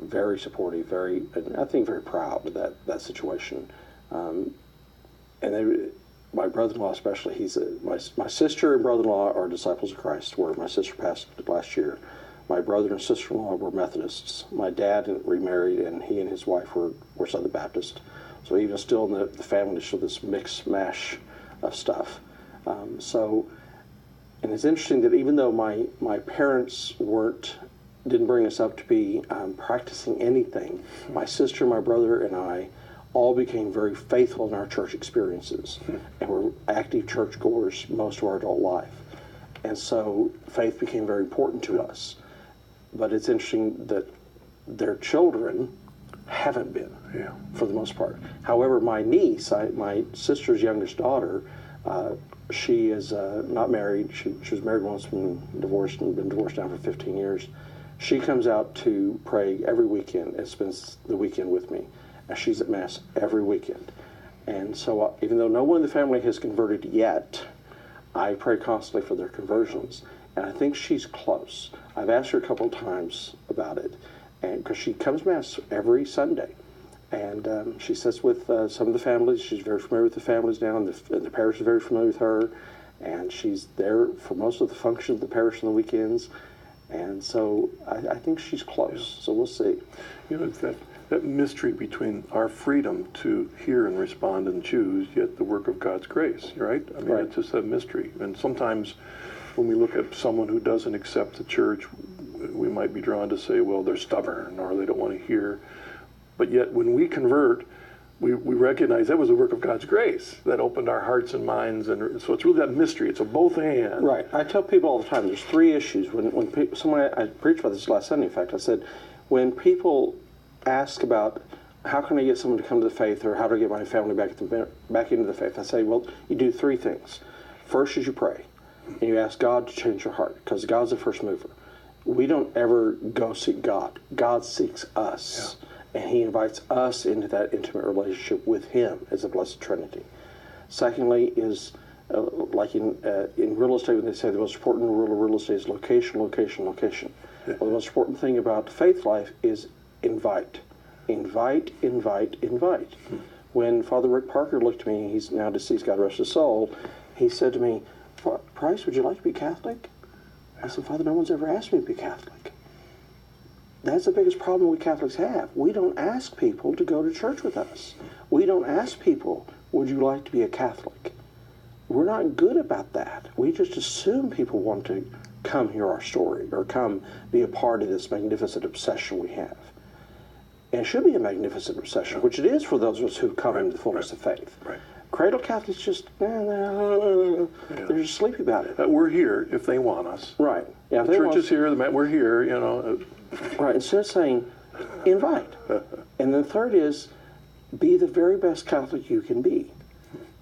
very supportive, very, I think, very proud of that situation. And my brother-in-law especially, my sister and brother-in-law are disciples of Christ, where my sister passed last year. My brother and sister-in-law were Methodists. My dad remarried, and he and his wife were Southern Baptist. So even still in the family, there's still this mix mash of stuff. And it's interesting that even though my parents didn't bring us up to be practicing anything, my sister, my brother, and I all became very faithful in our church experiences, and were active churchgoers most of our adult life. And so faith became very important to us. But it's interesting that their children haven't been, for the most part. However, my niece, my sister's youngest daughter, she is not married. She was married once and divorced, and been divorced now for 15 years. She comes out to pray every weekend and spends the weekend with me. And she's at Mass every weekend. And so even though no one in the family has converted yet, I pray constantly for their conversions. And I think she's close. I've asked her a couple of times about it, and because she comes to Mass every Sunday. And she sits with some of the families. She's very familiar with the families now, and the parish is very familiar with her. And she's there for most of the functions of the parish on the weekends. And so I think she's close. So we'll see. You know, it's that mystery between our freedom to hear and respond and choose, yet the work of God's grace, right? I mean, It's just a mystery. And sometimes when we look at someone who doesn't accept the church, we might be drawn to say, well, they're stubborn or they don't want to hear. But yet when we convert, we recognize that was the work of God's grace that opened our hearts and minds. And so it's really that mystery. It's a both and. Right. I tell people all the time, there's three issues. I preached about this last Sunday, in fact. I said, when people ask about how can I get someone to come to the faith, or how do I get my family back into the faith, I say, well, you do three things. First is you pray, and you ask God to change your heart, because God's the first mover. We don't ever go seek God. God seeks us, and he invites us into that intimate relationship with him as a Blessed Trinity. Secondly is, like in real estate, when they say the most important rule of real estate is location, location, location. Well, the most important thing about faith life is invite. Invite, invite, invite. When Father Rick Parker looked at me, he's now deceased, God rest his soul, he said to me, Price, would you like to be Catholic? I said, Father, no one's ever asked me to be Catholic. That's the biggest problem we Catholics have. We don't ask people to go to church with us. We don't ask people, would you like to be a Catholic? We're not good about that. We just assume people want to come hear our story or come be a part of this magnificent obsession we have. And it should be a magnificent obsession, which it is for those of us who come into the fullness of faith. Right. Cradle Catholics just, they're just sleepy about it. We're here if they want us. Right. Yeah, the church is here, we're here, you know. Right, instead of saying, invite. And then third is, be the very best Catholic you can be.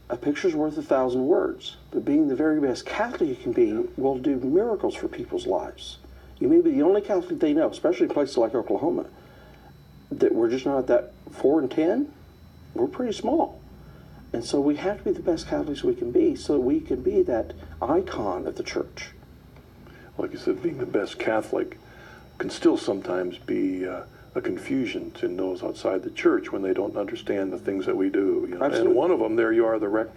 A picture's worth 1,000 words, but being the very best Catholic you can be will do miracles for people's lives. You may be the only Catholic they know, especially in places like Oklahoma, that we're just not at that 4 and 10. We're pretty small. And so we have to be the best Catholics we can be so that we can be that icon of the church. Like you said, being the best Catholic can still sometimes be a confusion to those outside the church when they don't understand the things that we do. You know? And one of them, there you are, the rector